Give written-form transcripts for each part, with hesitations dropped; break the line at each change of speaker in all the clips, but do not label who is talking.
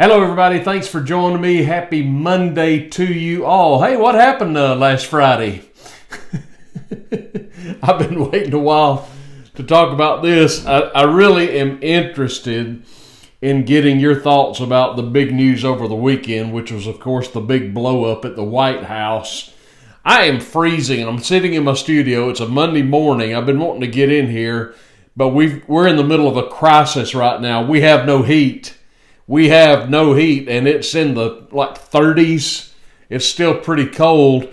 Hello, everybody. Thanks for joining me. Happy Monday to you all. Hey, what happened last Friday? I've been waiting a while to talk about this. I really am interested in getting your thoughts about the big news over the weekend, which was, of course, the big blow-up at the White House. I am freezing, and I'm sitting in my studio. It's a Monday morning. I've been wanting to get in here, but we're in the middle of a crisis right now. We have no heat. And it's in the 30s. It's still pretty cold.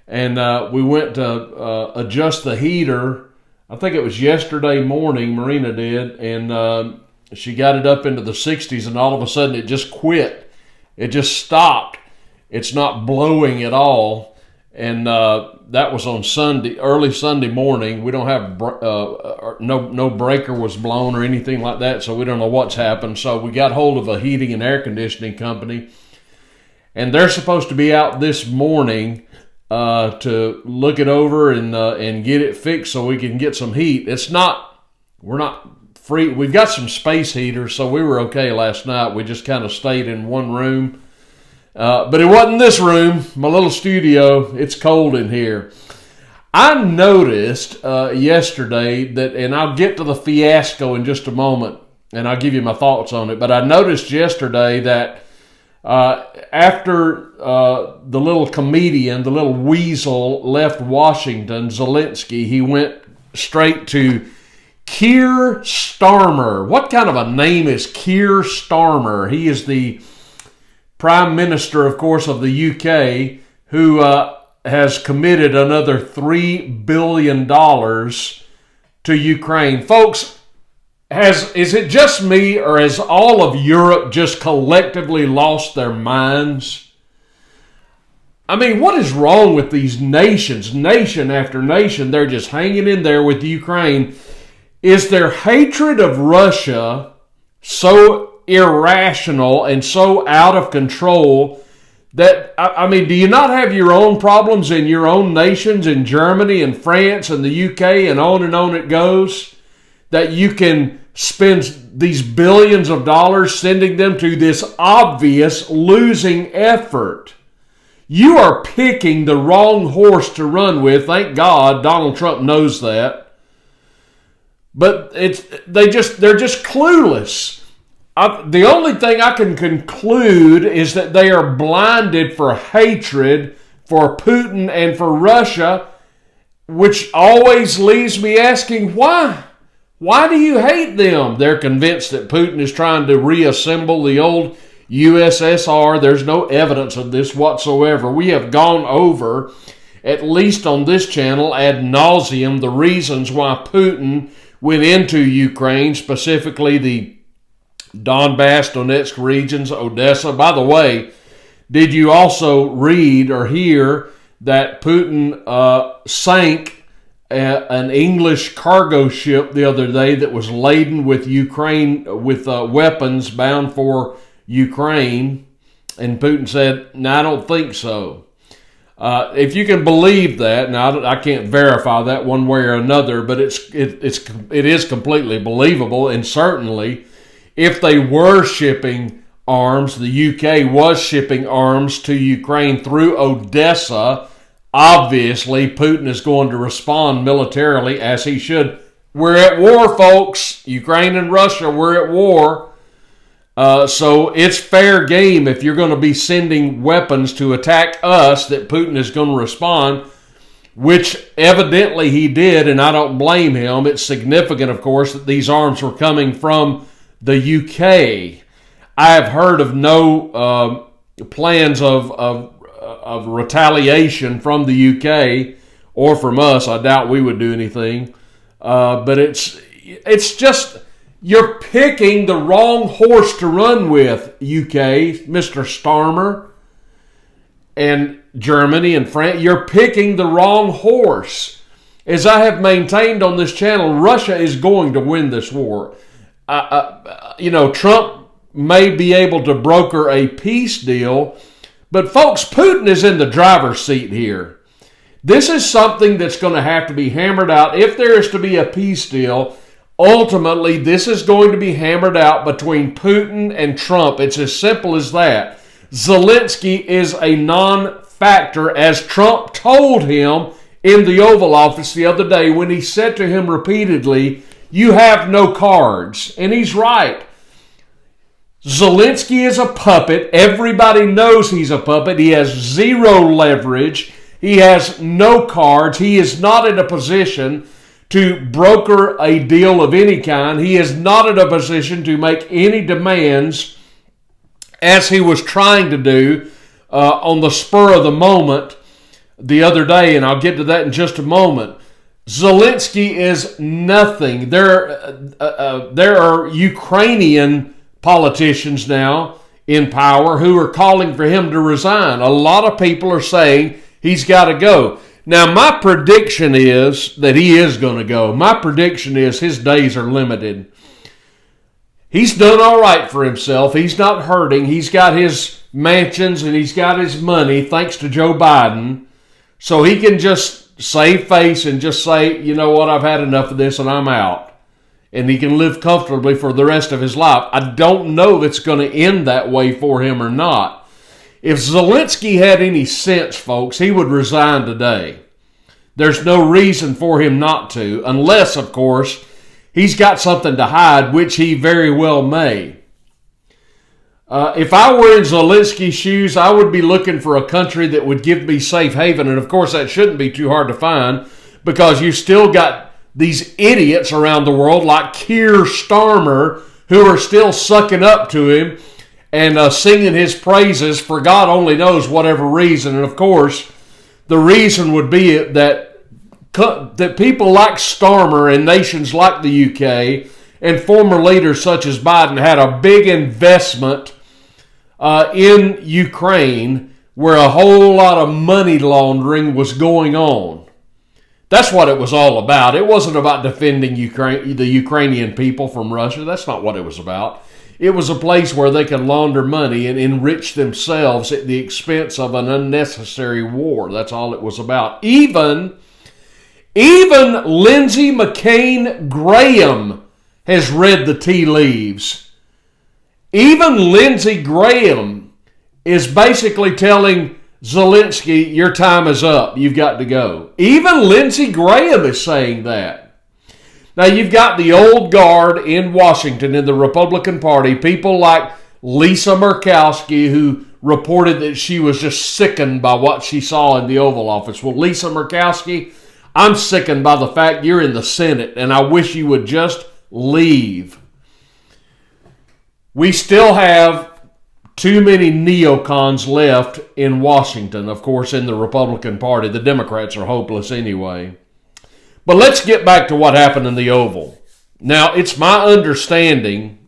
And we went to adjust the heater. I think it was yesterday morning, Marina did. And she got it up into the 60s, and all of a sudden it just quit. It just stopped. It's not blowing at all. And that was on Sunday, early Sunday morning. We don't have no breaker was blown or anything like that, so we don't know what's happened. So we got hold of a heating and air conditioning company, and they're supposed to be out this morning to look it over and get it fixed so we can get some heat. We're not free. We've got some space heaters, so we were okay last night. We just kind of stayed in one room. But it wasn't this room, my little studio. It's cold in here. I noticed yesterday that, and I'll get to the Fiasco in just a moment, and I'll give you my thoughts on it, but I noticed yesterday that after the little comedian, the little weasel left Washington, Zelensky, he went straight to Keir Starmer. What kind of a name is Keir Starmer? He is the Prime Minister, of course, of the UK, who has committed another $3 billion to Ukraine. Folks, is it just me, or has all of Europe just collectively lost their minds? I mean, what is wrong with these nations? Nation after nation, they're just hanging in there with Ukraine. Is their hatred of Russia so irrational and so out of control that, I mean, do you not have your own problems in your own nations, in Germany and France and the UK, and on it goes, that you can spend these billions of dollars sending them to this obvious losing effort? You are picking the wrong horse to run with. Thank God Donald Trump knows that. But they're just clueless. The only thing I can conclude is that they are blinded for hatred for Putin and for Russia, which always leaves me asking, why? Why do you hate them? They're convinced that Putin is trying to reassemble the old USSR. There's no evidence of this whatsoever. We have gone over, at least on this channel, ad nauseum, the reasons why Putin went into Ukraine, specifically the Donbass, Donetsk regions, Odessa. By the way, did you also read or hear that Putin sank an English cargo ship the other day that was laden with weapons bound for Ukraine? And Putin said, "No, I don't think so." If you can believe that, now I can't verify that one way or another, but it is completely believable. And certainly, if they were shipping arms, the UK was shipping arms to Ukraine through Odessa, obviously Putin is going to respond militarily, as he should. We're at war, folks. Ukraine and Russia, we're at war. So it's fair game if you're going to be sending weapons to attack us that Putin is going to respond, which evidently he did, and I don't blame him. It's significant, of course, that these arms were coming from the UK. I have heard of no plans of retaliation from the UK or from us. I doubt we would do anything. But it's just, you're picking the wrong horse to run with, UK, Mr. Starmer, and Germany and France. You're picking the wrong horse. As I have maintained on this channel, Russia is going to win this war. Trump may be able to broker a peace deal, but folks, Putin is in the driver's seat here. This is something that's going to have to be hammered out. If there is to be a peace deal, Ultimately, this is going to be hammered out between Putin and Trump. It's as simple as that. Zelensky is a non-factor, as Trump told him in the Oval Office the other day when he said to him repeatedly, "You have no cards." And he's right. Zelensky is a puppet. Everybody knows he's a puppet. He has zero leverage. He has no cards. He is not in a position to broker a deal of any kind. He is not in a position to make any demands, as he was trying to do on the spur of the moment the other day, and I'll get to that in just a moment. Zelensky is nothing. There are Ukrainian politicians now in power who are calling for him to resign. A lot of people are saying he's got to go. Now, my prediction is that he is going to go. My prediction is his days are limited. He's done all right for himself. He's not hurting. He's got his mansions and he's got his money, thanks to Joe Biden. So he can just save face and just say, you know what, I've had enough of this and I'm out. And he can live comfortably for the rest of his life. I don't know if it's going to end that way for him or not. If Zelensky had any sense, folks, he would resign today. There's no reason for him not to, unless, of course, he's got something to hide, which he very well may. If I were in Zelensky's shoes, I would be looking for a country that would give me safe haven. And, of course, that shouldn't be too hard to find, because you still got these idiots around the world like Keir Starmer who are still sucking up to him and singing his praises for God only knows whatever reason. And, of course, the reason would be that people like Starmer and nations like the UK and former leaders such as Biden had a big investment in Ukraine where a whole lot of money laundering was going on. That's what it was all about. It wasn't about defending the Ukrainian people from Russia. That's not what it was about. It was a place where they could launder money and enrich themselves at the expense of an unnecessary war. That's all it was about. Even Lindsey McCain Graham has read the tea leaves. Even Lindsey Graham is basically telling Zelensky, your time is up. You've got to go. Even Lindsey Graham is saying that. Now, you've got the old guard in Washington in the Republican Party, people like Lisa Murkowski, who reported that she was just sickened by what she saw in the Oval Office. Well, Lisa Murkowski, I'm sickened by the fact you're in the Senate, and I wish you would just leave. We still have too many neocons left in Washington, of course, in the Republican Party. The Democrats are hopeless anyway. But let's get back to what happened in the Oval. Now, it's my understanding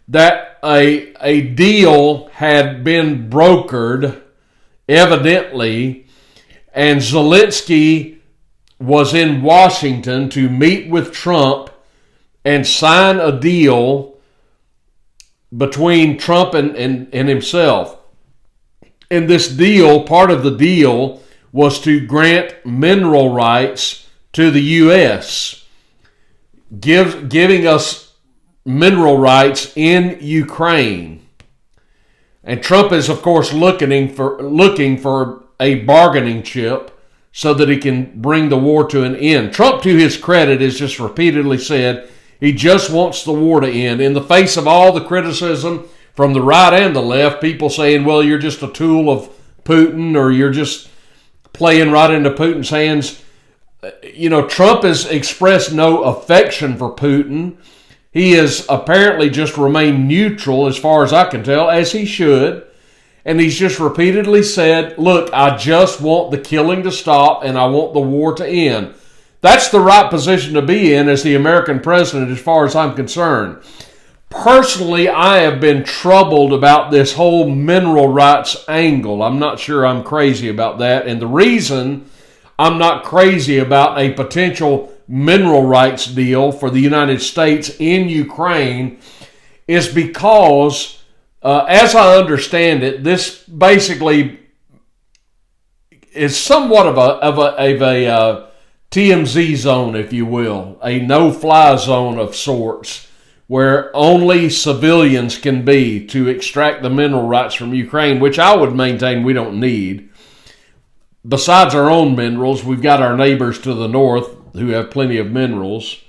that a deal had been brokered, evidently, and Zelensky was in Washington to meet with Trump and sign a deal between Trump and himself. And this deal, part of the deal, was to grant mineral rights to the U.S., giving us mineral rights in Ukraine. And Trump is, of course, looking for a bargaining chip so that he can bring the war to an end. Trump, to his credit, has just repeatedly said he just wants the war to end. In the face of all the criticism from the right and the left, people saying, well, you're just a tool of Putin, or you're just playing right into Putin's hands. You know, Trump has expressed no affection for Putin. He has apparently just remained neutral, as far as I can tell, as he should. And he's just repeatedly said, look, I just want the killing to stop and I want the war to end. That's the right position to be in as the American president, as far as I'm concerned. Personally, I have been troubled about this whole mineral rights angle. I'm not sure I'm crazy about that. And the reason I'm not crazy about a potential mineral rights deal for the United States in Ukraine is because, as I understand it, this basically is somewhat of a TMZ zone, if you will, a no-fly zone of sorts, where only civilians can be to extract the mineral rights from Ukraine, which I would maintain we don't need. Besides our own minerals, we've got our neighbors to the north who have plenty of minerals.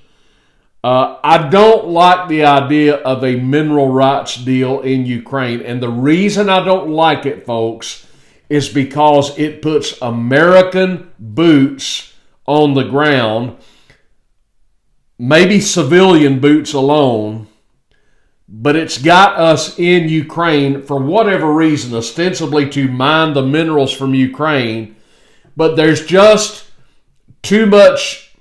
I don't like the idea of a mineral rights deal in Ukraine. And the reason I don't like it, folks, is because it puts American boots on the ground, maybe civilian boots alone, but it's got us in Ukraine for whatever reason, ostensibly to mine the minerals from Ukraine. But there's just too much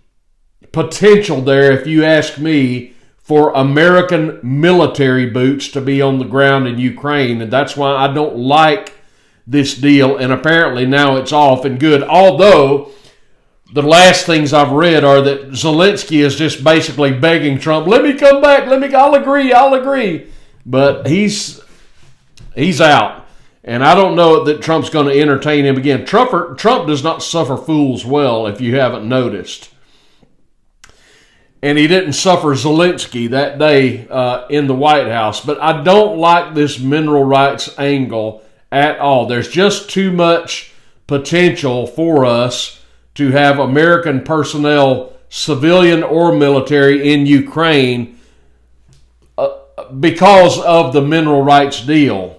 potential there, if you ask me, for American military boots to be on the ground in Ukraine. And that's why I don't like this deal. And apparently now it's off and good. Although the last things I've read are that Zelensky is just basically begging Trump, let me come back, I'll agree. But he's out. And I don't know that Trump's going to entertain him again. Trump does not suffer fools well, if you haven't noticed. And he didn't suffer Zelensky that day in the White House. But I don't like this mineral rights angle at all. There's just too much potential for us to have American personnel, civilian or military, in Ukraine because of the mineral rights deal.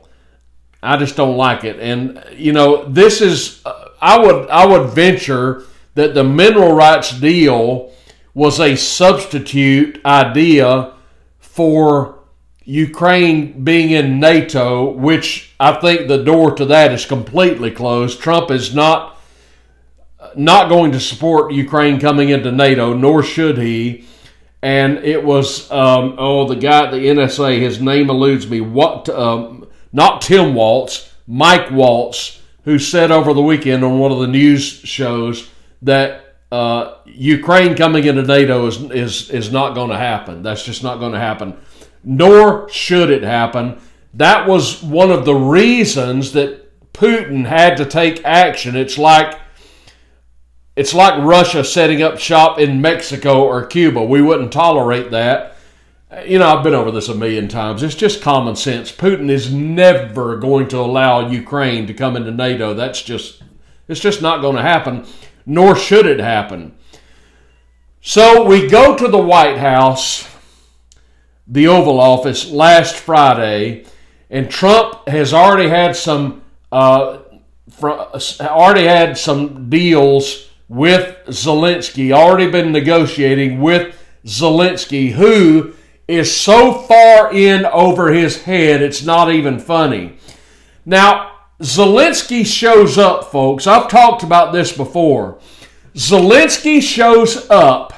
I just don't like it. And, you know, this is, I would venture that the mineral rights deal was a substitute idea for Ukraine being in NATO, which I think the door to that is completely closed. Trump is not going to support Ukraine coming into NATO, nor should he. And it was, the guy at the NSA, his name eludes me, not Tim Waltz, Mike Waltz, who said over the weekend on one of the news shows that Ukraine coming into NATO is not going to happen. That's just not going to happen. Nor should it happen. That was one of the reasons that Putin had to take action. It's like Russia setting up shop in Mexico or Cuba. We wouldn't tolerate that. You know, I've been over this a million times. It's just common sense. Putin is never going to allow Ukraine to come into NATO. It's just not going to happen, nor should it happen. So we go to the White House, the Oval Office, last Friday, and Trump has already had some deals with Zelensky, already been negotiating with Zelensky, who is so far in over his head, it's not even funny. Now, Zelensky shows up, folks. I've talked about this before. Zelensky shows up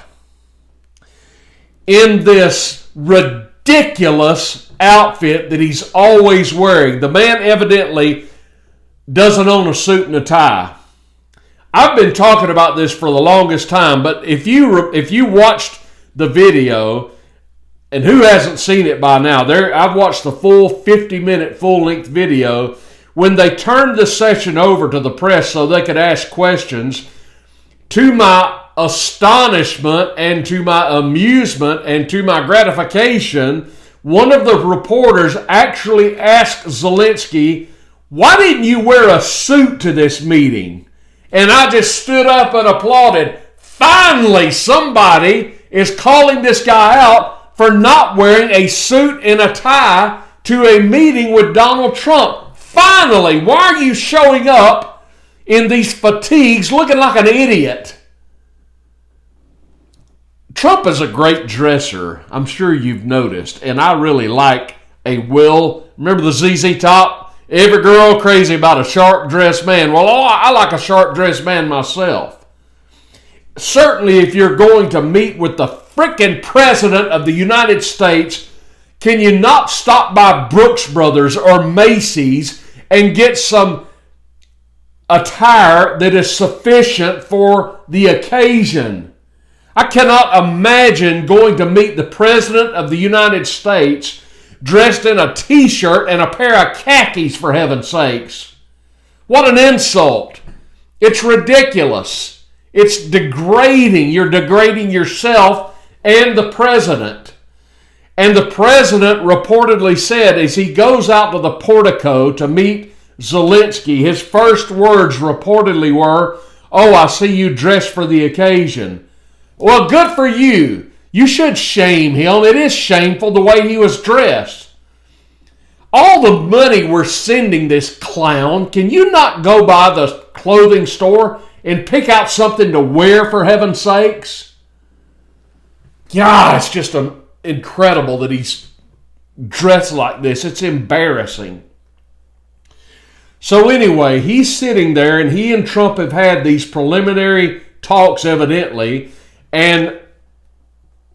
in this ridiculous outfit that he's always wearing. The man evidently doesn't own a suit and a tie. I've been talking about this for the longest time, but if you watched the video, and who hasn't seen it by now? I've watched the full 50-minute full-length video. When they turned the session over to the press so they could ask questions, to my astonishment and to my amusement and to my gratification, one of the reporters actually asked Zelensky, why didn't you wear a suit to this meeting? And I just stood up and applauded. Finally, somebody is calling this guy out for not wearing a suit and a tie to a meeting with Donald Trump. Finally, why are you showing up in these fatigues looking like an idiot? Trump is a great dresser. I'm sure you've noticed. And I really like a remember the ZZ Top? Every girl crazy about a sharp-dressed man. Well, I like a sharp-dressed man myself. Certainly, if you're going to meet with the frickin' President of the United States, can you not stop by Brooks Brothers or Macy's and get some attire that is sufficient for the occasion? I cannot imagine going to meet the President of the United States dressed in a t-shirt and a pair of khakis, for heaven's sakes. What an insult. It's ridiculous. It's degrading. You're degrading yourself and the president. And the president reportedly said, as he goes out to the portico to meet Zelensky, his first words reportedly were, "Oh, I see you dressed for the occasion." Well, good for you. You should shame him. It is shameful the way he was dressed. All the money we're sending this clown, can you not go by the clothing store and pick out something to wear, for heaven's sakes? God, it's just incredible that he's dressed like this. It's embarrassing. So anyway, he's sitting there, and he and Trump have had these preliminary talks, evidently, and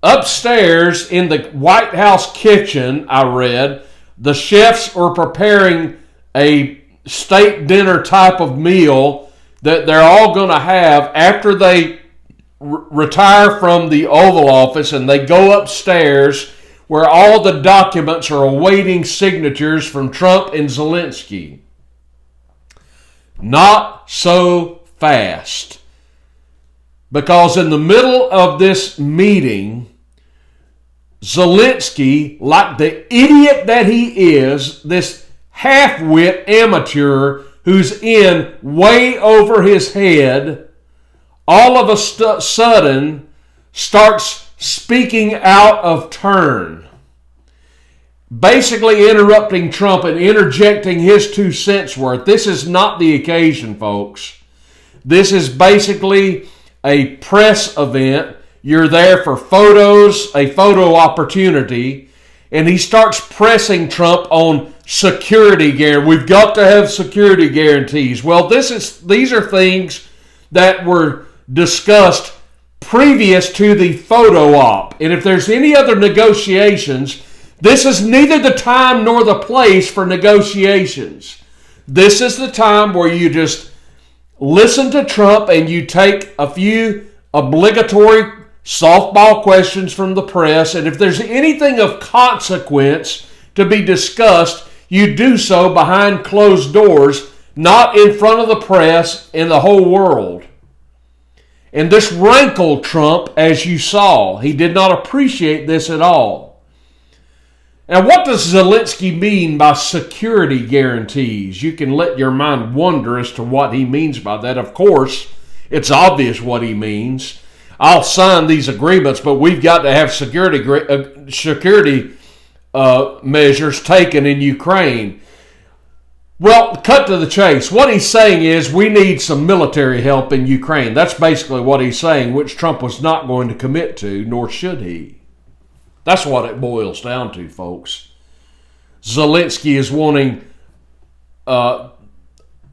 upstairs in the White House kitchen, I read, the chefs are preparing a state dinner type of meal that they're all going to have after they retire from the Oval Office, and they go upstairs where all the documents are awaiting signatures from Trump and Zelensky. Not so fast. Because in the middle of this meeting, Zelensky, like the idiot that he is, this half-wit amateur who's in way over his head, all of a sudden starts speaking out of turn. Basically interrupting Trump and interjecting his 2 cents worth. This is not the occasion, folks. This is basically a press event. You're there for photos, a photo opportunity, and he starts pressing Trump on security guarantee. We've got to have security guarantees. Well, these are things that were discussed previous to the photo op. And if there's any other negotiations, this is neither the time nor the place for negotiations. This is the time where you just listen to Trump and you take a few obligatory softball questions from the press, and if there's anything of consequence to be discussed, you do so behind closed doors, not in front of the press and the whole world. And this rankled Trump, as you saw. He did not appreciate this at all. Now, what does Zelensky mean by security guarantees? You can let your mind wander as to what he means by that. Of course, it's obvious what he means. I'll sign these agreements, but we've got to have security measures taken in Ukraine. Well, cut to the chase. What he's saying is we need some military help in Ukraine. That's basically what he's saying, which Trump was not going to commit to, nor should he. That's what it boils down to, folks. Zelensky is wanting the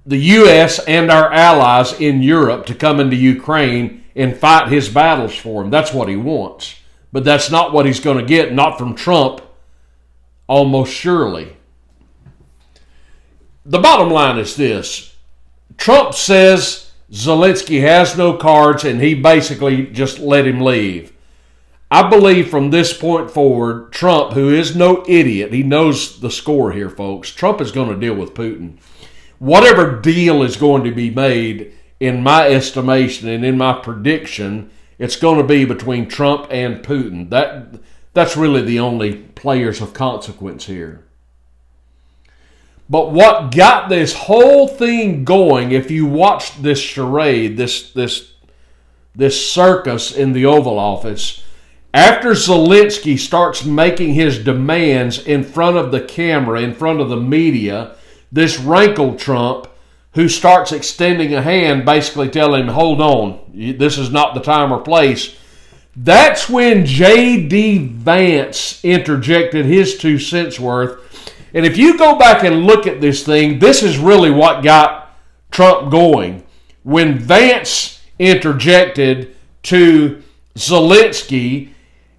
U.S. and our allies in Europe to come into Ukraine and fight his battles for him. That's what he wants. But that's not what he's going to get, not from Trump, almost surely. The bottom line is this. Trump says Zelensky has no cards and he basically just let him leave. I believe from this point forward, Trump, who is no idiot, he knows the score here, folks. Trump is going to deal with Putin. Whatever deal is going to be made, in my estimation and in my prediction, it's going to be between Trump and Putin. That's really the only players of consequence here. But what got this whole thing going, if you watched this charade, this circus in the Oval Office, after Zelensky starts making his demands in front of the camera, in front of the media, this rankled Trump, who starts extending a hand, basically telling him, hold on, this is not the time or place. That's when J.D. Vance interjected his 2 cents worth. And if you go back and look at this thing, this is really what got Trump going. When Vance interjected to Zelensky,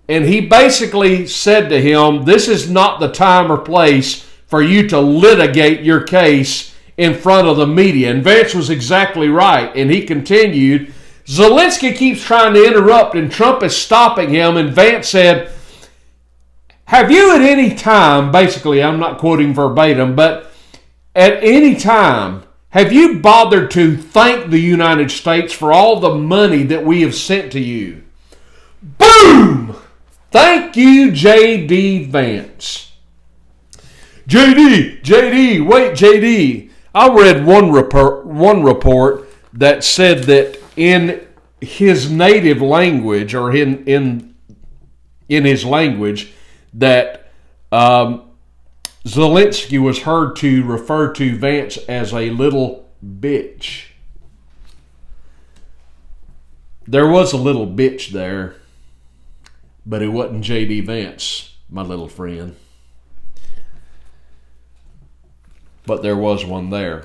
and he basically said to him, this is not the time or place for you to litigate your case in front of the media. And Vance was exactly right. And he continued, Zelensky keeps trying to interrupt and Trump is stopping him. And Vance said, have you at any time, basically I'm not quoting verbatim, but at any time, Have you bothered to thank the United States for all the money that we have sent to you? Boom! Thank you, J.D. Vance. J.D., wait, J.D. I read one report that said that in his native language, or in his language, that Zelensky was heard to refer to Vance as a little bitch. There was a little bitch there, but it wasn't J.D. Vance, my little friend. But there was one there.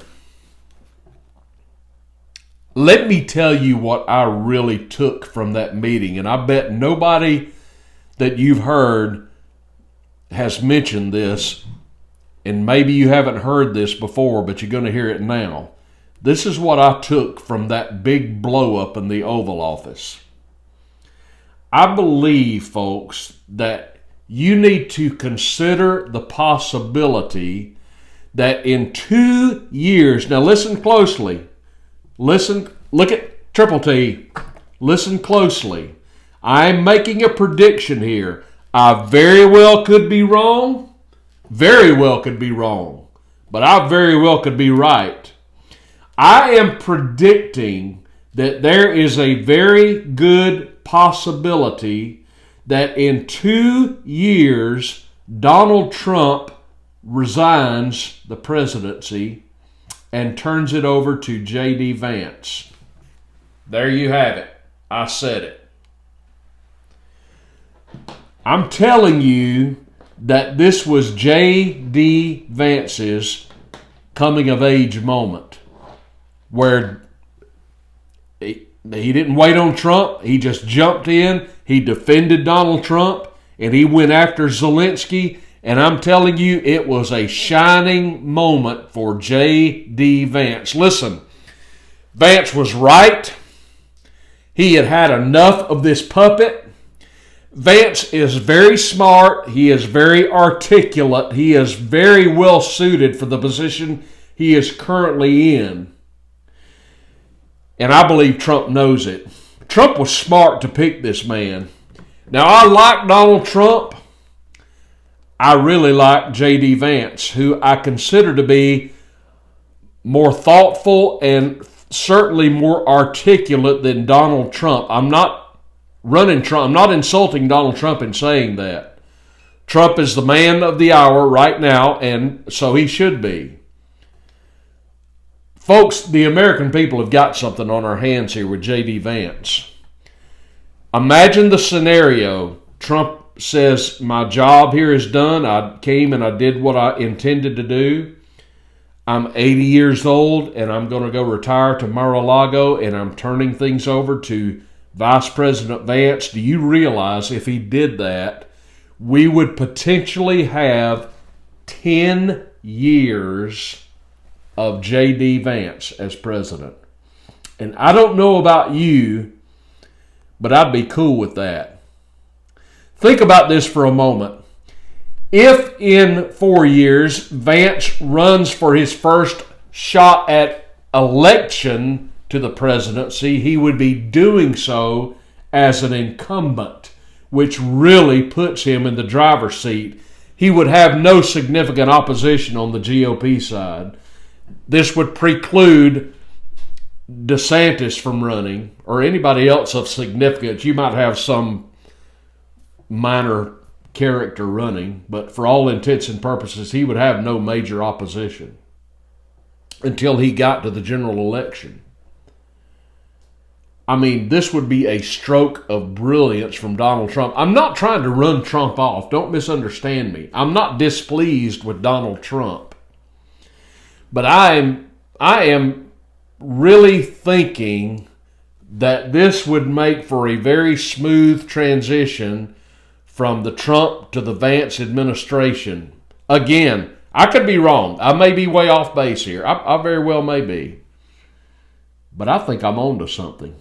Let me tell you what I really took from that meeting, and I bet nobody that you've heard has mentioned this, and maybe you haven't heard this before, but you're going to hear it now. This is what I took from that big blow-up in the Oval Office. I believe, folks, that you need to consider the possibility that in 2 years, now listen closely, look at Triple T, listen closely. I'm making a prediction here. I very well could be wrong, but I very well could be right. I am predicting that there is a very good possibility that in 2 years, Donald Trump resigns the presidency and turns it over to J.D. Vance. There you have it. I said it. I'm telling you that this was J.D. Vance's coming of age moment, where he didn't wait on Trump. He just jumped in. He defended Donald Trump, and he went after Zelensky. And I'm telling you, it was a shining moment for J.D. Vance. Listen, Vance was right. He had had enough of this puppet. Vance is very smart. He is very articulate. He is very well suited for the position he is currently in. And I believe Trump knows it. Trump was smart to pick this man. Now, I like Donald Trump. I really like J.D. Vance, who I consider to be more thoughtful and certainly more articulate than Donald Trump. I'm not running Trump. I'm not insulting Donald Trump in saying that. Trump is the man of the hour right now, and so he should be. Folks, the American people have got something on our hands here with J.D. Vance. Imagine the scenario. Trump says, my job here is done. I came and I did what I intended to do. I'm 80 years old and I'm going to go retire to Mar-a-Lago, and I'm turning things over to Vice President Vance. Do you realize if he did that, we would potentially have 10 years of J.D. Vance as president? And I don't know about you, but I'd be cool with that. Think about this for a moment. If in 4 years Vance runs for his first shot at election to the presidency, he would be doing so as an incumbent, which really puts him in the driver's seat. He would have no significant opposition on the GOP side. This would preclude DeSantis from running, or anybody else of significance. You might have some minor character running, but for all intents and purposes, he would have no major opposition until he got to the general election. I mean, this would be a stroke of brilliance from Donald Trump. I'm not trying to run Trump off. Don't misunderstand me. I'm not displeased with Donald Trump. But I am really thinking that this would make for a very smooth transition from the Trump to the Vance administration. Again, I could be wrong. I may be way off base here. I very well may be. But I think I'm on to something.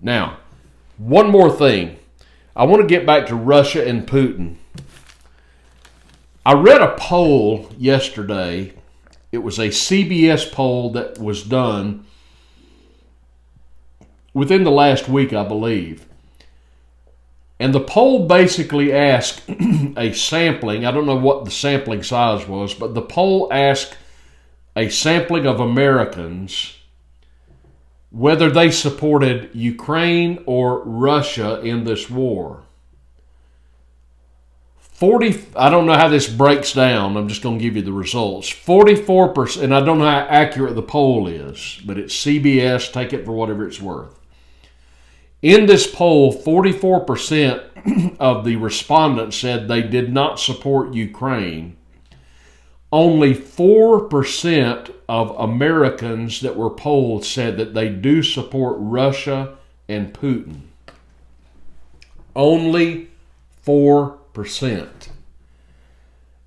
Now, one more thing. I want to get back to Russia and Putin. I read a poll yesterday, It was a CBS poll that was done within the last week, I believe. And the poll basically asked a sampling. I don't know what the sampling size was, but the poll asked a sampling of Americans whether they supported Ukraine or Russia in this war. I don't know how this breaks down. I'm just going to give you the results. 44%, and I don't know how accurate the poll is, but it's CBS. Take it for whatever it's worth. In this poll, 44% of the respondents said they did not support Ukraine. Only 4% of Americans that were polled said that they do support Russia and Putin. Only 4%.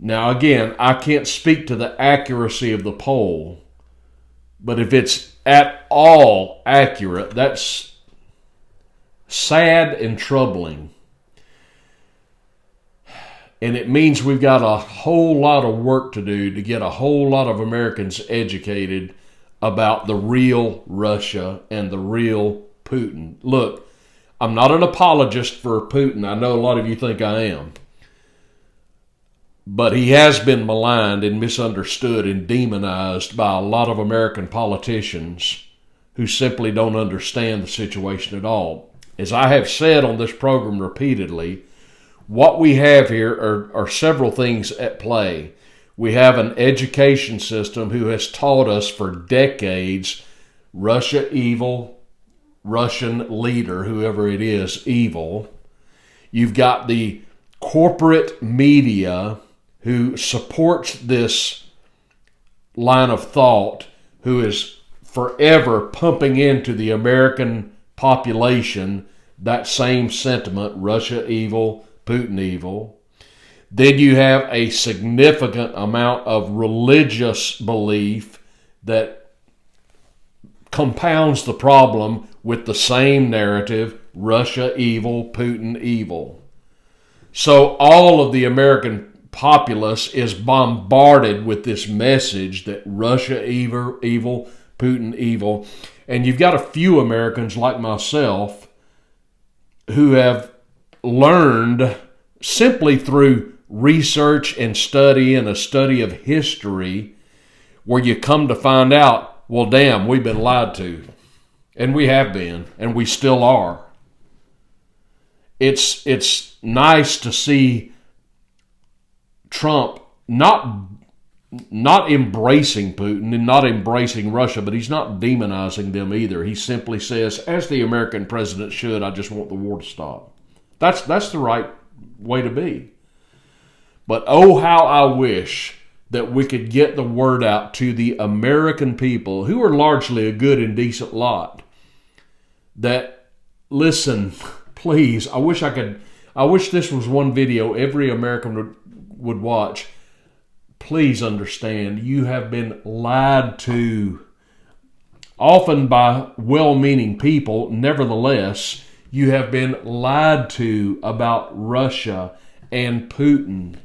Now, again, I can't speak to the accuracy of the poll, but if it's at all accurate, that's sad and troubling. And it means we've got a whole lot of work to do to get a whole lot of Americans educated about the real Russia and the real Putin. Look, I'm not an apologist for Putin. I know a lot of you think I am. But he has been maligned and misunderstood and demonized by a lot of American politicians who simply don't understand the situation at all. As I have said on this program repeatedly, what we have here are several things at play. We have an education system who has taught us for decades, Russia evil, Russian leader, whoever it is, evil. You've got the corporate media who supports this line of thought, who is forever pumping into the American population that same sentiment, Russia evil, Putin evil. Then you have a significant amount of religious belief that compounds the problem with the same narrative, Russia evil, Putin evil. So all of the American populace is bombarded with this message that Russia evil, Putin evil. And you've got a few Americans like myself who have learned simply through research and study and a study of history, where you come to find out, well, damn, we've been lied to. And we have been, and we still are. It's nice to see Trump not embracing Putin and not embracing Russia, but he's not demonizing them either. He simply says, as the American president should, I just want the war to stop. That's the right way to be. But oh, how I wish that we could get the word out to the American people, who are largely a good and decent lot, that, listen, please, I wish this was one video every American would watch. Please understand, you have been lied to, often by well-meaning people. Nevertheless, you have been lied to about Russia and Putin.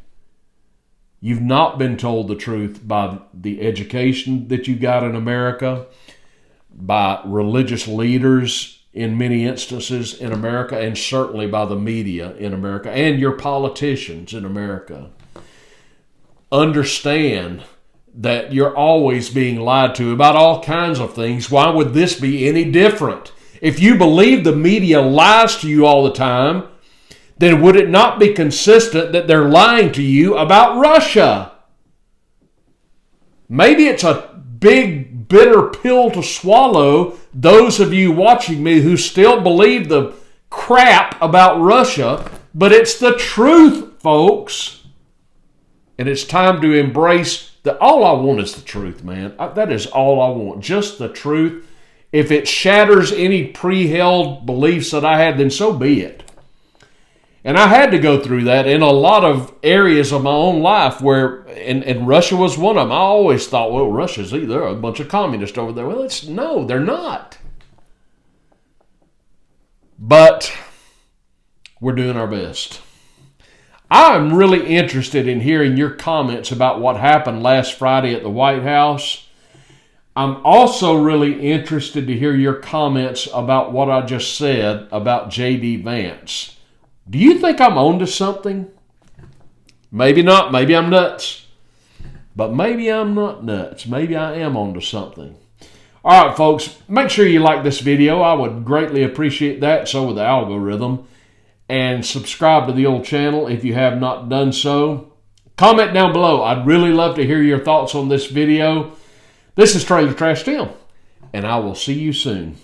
You've not been told the truth by the education that you got in America, by religious leaders in many instances in America, and certainly by the media in America and your politicians in America. Understand that you're always being lied to about all kinds of things. Why would this be any different? If you believe the media lies to you all the time, then would it not be consistent that they're lying to you about Russia? Maybe it's a big, bitter pill to swallow, those of you watching me who still believe the crap about Russia, but it's the truth, folks. And it's time to embrace that. All I want is the truth, man. That is all I want. Just the truth. If it shatters any pre-held beliefs that I had, then so be it. And I had to go through that in a lot of areas of my own life where, and Russia was one of them. I always thought, well, Russia's either a bunch of communists over there. Well, no, they're not. But we're doing our best. I'm really interested in hearing your comments about what happened last Friday at the White House. I'm also really interested to hear your comments about what I just said about J.D. Vance. Do you think I'm onto something? Maybe not. Maybe I'm nuts. But maybe I'm not nuts. Maybe I am onto something. All right, folks, make sure you like this video. I would greatly appreciate that. So would the algorithm. And subscribe to the old channel if you have not done so. Comment down below. I'd really love to hear your thoughts on this video. This is Trailer Trash Tim, and I will see you soon.